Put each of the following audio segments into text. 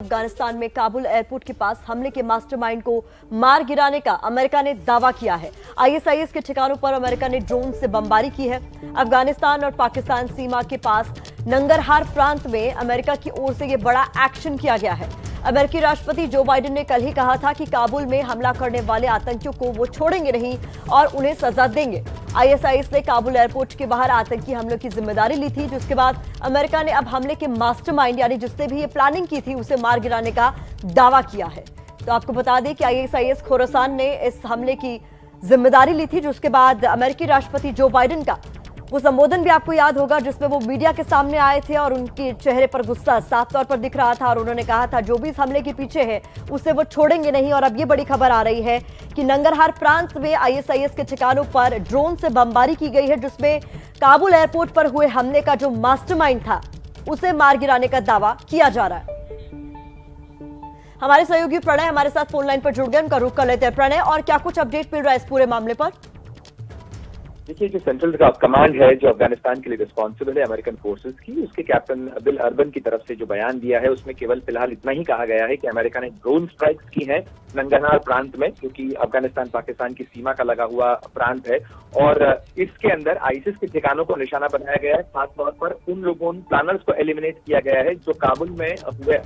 अफगानिस्तान में काबुल एयरपोर्ट के पास हमले के मास्टरमाइंड को मार गिराने का अमेरिका ने दावा किया है। आईएसआईएस के ठिकानों पर अमेरिका ने ड्रोन से बमबारी की है। अफगानिस्तान और पाकिस्तान सीमा के पास नंगरहार प्रांत में अमेरिका की ओर से यह बड़ा एक्शन किया गया है। अमेरिकी राष्ट्रपति जो बाइडेन ने कल ही कहा था कि काबुल में हमला करने वाले आतंकियों को वो छोड़ेंगे नहीं और उन्हें सजा देंगे। आईएसआईएस ने काबुल एयरपोर्ट के बाहर आतंकी हमलों की जिम्मेदारी ली थी, जिसके बाद अमेरिका ने अब हमले के मास्टरमाइंड यानी जिसने भी ये प्लानिंग की थी उसे मार गिराने का दावा किया है। तो आपको बता दें कि आईएसआईएस खोरासान ने इस हमले की जिम्मेदारी ली थी, जिसके बाद अमेरिकी राष्ट्रपति जो बाइडेन का वो संबोधन भी आपको याद होगा, जिसमें वो मीडिया के सामने आए थे और उनके चेहरे पर गुस्सा साफ तौर पर दिख रहा था और उन्होंने कहा था जो भी इस हमले के पीछे है उसे वो छोड़ेंगे नहीं। और अब ये बड़ी खबर आ रही है कि नंगरहार प्रांत में आईएसआईएस के ठिकानों पर ड्रोन से बमबारी की गई है, जिसमें काबुल एयरपोर्ट पर हुए हमले का जो मास्टरमाइंड था उसे मार गिराने का दावा किया जा रहा है। हमारे सहयोगी प्रणय हमारे साथ फोन लाइन पर जुड़ गए, उनका रुख कर लेते हैं। प्रणय, और क्या कुछ अपडेट मिल रहा है इस पूरे मामले पर? देखिए, जो सेंट्रल कमांड है जो अफगानिस्तान के लिए रिस्पॉन्सिबल है अमेरिकन फोर्सेस की, उसके कैप्टन बिल अर्बन की तरफ से जो बयान दिया है उसमें केवल फिलहाल इतना ही कहा गया है कि अमेरिका ने ड्रोन स्ट्राइक्स की हैं नंगरहार प्रांत में, क्योंकि अफगानिस्तान पाकिस्तान की सीमा का लगा हुआ प्रांत है और इसके अंदर आईसिस के ठिकानों को निशाना बनाया गया है। खास तौर पर उन लोगों प्लानर्स को एलिमिनेट किया गया है जो काबुल में हुए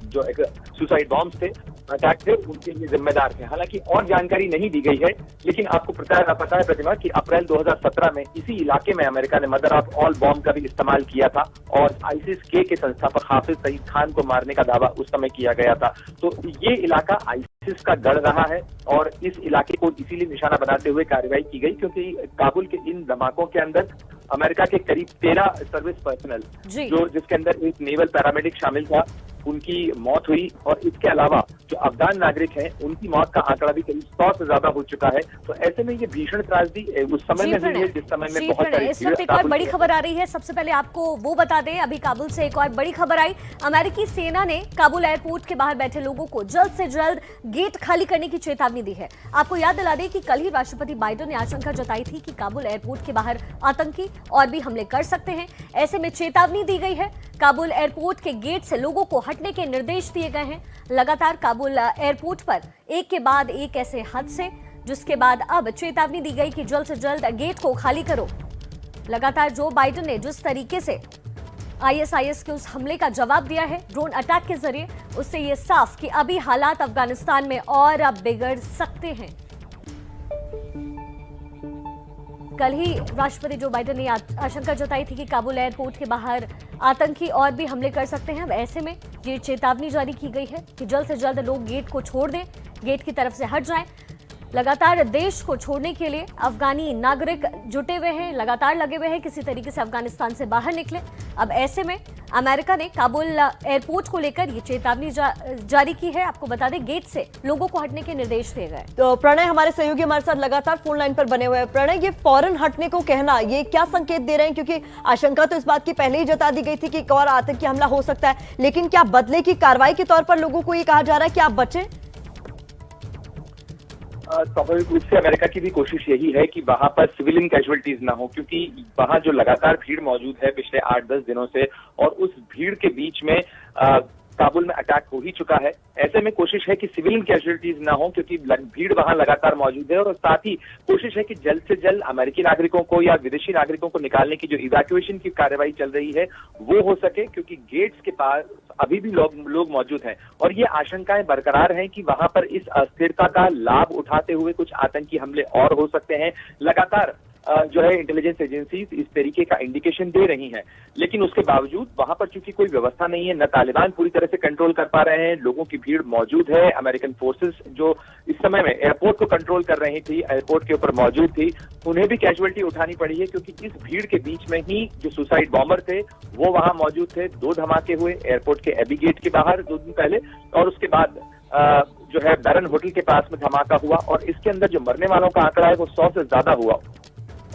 जो एक सुसाइड बॉम्ब थे, अटैक थे, उनके लिए जिम्मेदार थे। हालांकि और जानकारी नहीं दी गई है, लेकिन आपको पता है प्रतिमा कि अप्रैल 2017 में इसी इलाके में अमेरिका ने मदर ऑफ ऑल बॉम्ब का भी इस्तेमाल किया था और आईसिस के संस्थापक हाफिज सईद खान को मारने का दावा उस समय किया गया था। तो ये इलाका आईसिस का गढ़ रहा है और इस इलाके को इसीलिए निशाना बनाते हुए कार्रवाई की गई, क्योंकि काबुल के इन धमाकों के अंदर अमेरिका के करीब 13 सर्विस पर्सनल जिसके अंदर एक नेवल पैरामेडिक शामिल था, उनकी मौत हुई और इसके अलावा जो अफगान नागरिक हैं उनकी मौत का आंकड़ा भी करीब 100 से ज्यादा हो चुका है। तो ऐसे में ये भीषण त्रासदी उस समय में हुई है जिस समय में बहुत सारी इस वक्त एक और बड़ी खबर आ रही है। सबसे पहले आपको वो बता दें, अभी काबुल से एक और बड़ी खबर आई। अमेरिकी सेना ने काबुल एयरपोर्ट के बाहर बैठे लोगों को जल्द से जल्द गेट खाली करने की चेतावनी दी है। आपको याद दिला दें कि कल ही राष्ट्रपति बाइडेन ने आशंका जताई थी कि काबुल एयरपोर्ट के बाहर आतंकी और भी हमले कर सकते हैं। ऐसे में चेतावनी दी गई है। काबुल एयरपोर्ट के गेट से लोगों को हटने के निर्देश दिए गए हैं। लगातार काबुल एयरपोर्ट पर एक के बाद एक ऐसे हादसे, जिसके बाद अब चेतावनी दी गई कि जल्द से जल्द गेट को खाली करो। लगातार जो बाइडेन ने जिस तरीके से आईएसआईएस के उस हमले का जवाब दिया है ड्रोन अटैक के जरिए, उससे ये साफ कि अभी हालात अफगानिस्तान में और अब बिगड़ सकते हैं। कल ही राष्ट्रपति जो बाइडेन ने आशंका जताई थी कि काबुल एयरपोर्ट के बाहर आतंकी और भी हमले कर सकते हैं। अब ऐसे में ये चेतावनी जारी की गई है कि जल्द से जल्द लोग गेट को छोड़ दें, गेट की तरफ से हट जाएं। लगातार देश को छोड़ने के लिए अफगानी नागरिक जुटे हुए हैं, लगातार लगे हुए हैं किसी तरीके से अफगानिस्तान से बाहर निकले। अब ऐसे में अमेरिका ने काबुल एयरपोर्ट को लेकर ये चेतावनी जारी की है। आपको बता दें, गेट से लोगों को हटने के निर्देश दिए गए। तो प्रणय हमारे सहयोगी हमारे साथ लगातार फोन लाइन पर बने हुए हैं। प्रणय, ये फौरन हटने को कहना ये क्या संकेत दे रहे हैं? क्योंकि आशंका तो इस बात की पहले ही जता दी गई थी कि एक और आतंकी हमला हो सकता है, लेकिन क्या बदले की कार्रवाई के तौर पर लोगों को ये कहा जा रहा है कि आप बचें? स्वाभाविक रूप से अमेरिका की भी कोशिश यही है कि वहां पर सिविलियन कैजुअलिटीज ना हो, क्योंकि वहां जो लगातार भीड़ मौजूद है पिछले 8-10 दिनों से और उस भीड़ के बीच में काबुल में अटैक हो ही चुका है। ऐसे में कोशिश है कि सिविलियन कैजुअलिटीज ना हो, क्योंकि भीड़ वहां लगातार मौजूद है और साथ ही कोशिश है कि जल्द से जल्द अमेरिकी नागरिकों को या विदेशी नागरिकों को निकालने की जो इवैक्यूएशन की कार्रवाई चल रही है वो हो सके, क्योंकि गेट्स के पास अभी भी लोग मौजूद हैं और ये आशंकाएं बरकरार हैं कि वहां पर इस अस्थिरता का लाभ उठाते हुए कुछ आतंकी हमले और हो सकते हैं। लगातार जो है इंटेलिजेंस एजेंसीज इस तरीके का इंडिकेशन दे रही हैं, लेकिन उसके बावजूद वहां पर चूंकि कोई व्यवस्था नहीं है, न तालिबान पूरी तरह से कंट्रोल कर पा रहे हैं, लोगों की भीड़ मौजूद है। अमेरिकन फोर्सेस जो इस समय में एयरपोर्ट को कंट्रोल कर रही थी, एयरपोर्ट के ऊपर मौजूद थी, उन्हें भी कैजुअलिटी उठानी पड़ी है, क्योंकि इस भीड़ के बीच में ही जो सुसाइड बॉम्बर थे वो वहां मौजूद थे। 2 धमाके हुए एयरपोर्ट के एबी गेट के बाहर 2 दिन पहले और उसके बाद जो है बैरन होटल के पास में धमाका हुआ और इसके अंदर जो मरने वालों का आंकड़ा है वो 100 से ज्यादा हुआ।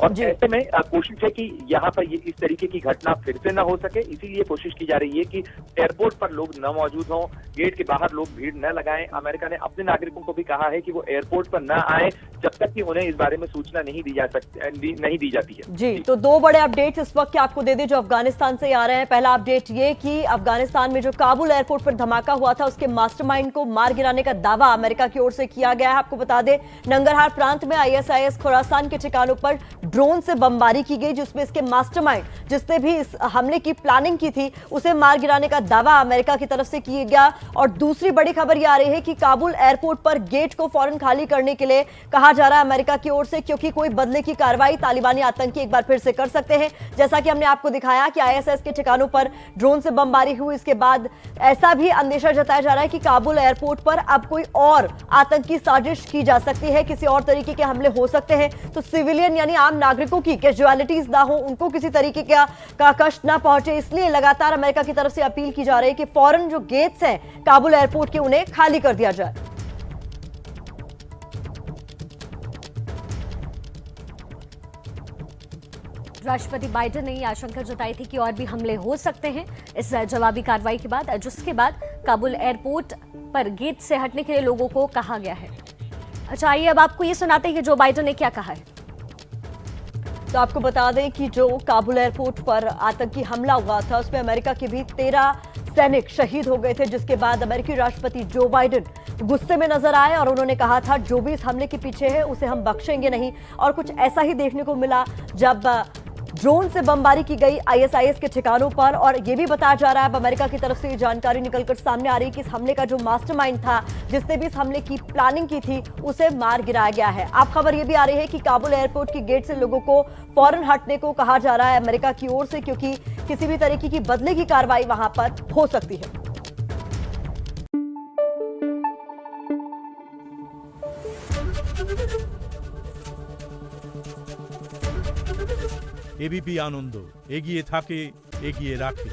और जी। ऐसे में कोशिश है कि यहाँ पर ये इस तरीके की घटना फिर से न हो सके, इसीलिए कोशिश की जा रही है कि एयरपोर्ट पर लोग न मौजूद हों, गेट के बाहर लोग भीड़ न लगाएं। अमेरिका ने अपने नागरिकों को भी कहा है कि वो एयरपोर्ट पर न आए जब तक कि उन्हें इस बारे में सूचना नहीं दी जाती है। जी, तो दो बड़े अपडेट्स इस वक्त के आपको दे दें जो अफगानिस्तान से आ रहे हैं। पहला अपडेट ये कि अफगानिस्तान में जो काबुल एयरपोर्ट पर धमाका हुआ था उसके मास्टरमाइंड को मार गिराने का दावा अमेरिका की ओर से किया गया है। आपको बता दें, नंगरहार प्रांत में ISIS खुरासान के ठिकानों पर ड्रोन से बमबारी की गई, जिसमें इसके मास्टरमाइंड जिसने भी इस हमले की प्लानिंग की थी उसे मार गिराने का दावा अमेरिका की तरफ से किया गया। और दूसरी बड़ी खबर यह आ रही है कि काबुल एयरपोर्ट पर गेट को फौरन खाली करने के लिए कहा जा रहा है अमेरिका की ओर से, क्योंकि कोई बदले की कार्रवाई तालिबानी आतंकी एक बार फिर से कर सकते हैं। जैसा कि हमने आपको दिखाया कि ISIS के ठिकानों पर ड्रोन से बमबारी हुई, इसके बाद ऐसा भी अंदेशा जताया जा रहा है कि काबुल एयरपोर्ट पर अब कोई और आतंकी साजिश की जा सकती है, किसी और तरीके के हमले हो सकते हैं। तो सिविलियन यानी आम नागरिकों की कैजुअलिटीज ना हो, उनको किसी तरीके का कष्ट ना पहुंचे, इसलिए लगातार अमेरिका की तरफ से अपील की जा रही है कि फौरन जो गेट्स हैं काबुल एयरपोर्ट के उन्हें खाली कर दिया जाए। राष्ट्रपति बाइडेन ने यह आशंका जताई थी कि और भी हमले हो सकते हैं इस जवाबी कार्रवाई के बाद, जिसके बाद काबुल एयरपोर्ट पर गेट से हटने के लिए लोगों को कहा गया है। अच्छा, आइए अब आपको ये सुनाते हैं कि जो बाइडेन ने क्या कहा है। तो आपको बता दें कि जो काबुल एयरपोर्ट पर आतंकी हमला हुआ था उसमें अमेरिका के भी 13 सैनिक शहीद हो गए थे, जिसके बाद अमेरिकी राष्ट्रपति जो बाइडेन गुस्से में नजर आए और उन्होंने कहा था जो भी इस हमले के पीछे है उसे हम बख्शेंगे नहीं। और कुछ ऐसा ही देखने को मिला जब ड्रोन से बमबारी की गई ISIS के ठिकानों पर। और यह भी बताया जा रहा है, अब अमेरिका की तरफ से ये जानकारी निकलकर सामने आ रही है कि इस हमले का जो मास्टरमाइंड था, जिसने भी इस हमले की प्लानिंग की थी, उसे मार गिराया गया है। अब खबर यह भी आ रही है कि काबुल एयरपोर्ट की गेट से लोगों को फौरन हटने को कहा जा रहा है अमेरिका की ओर से, क्योंकि किसी भी तरीके की बदले की कार्रवाई वहां पर हो सकती है। এবিপি আনন্দ এগিয়ে থাকে, এগিয়ে রাখে।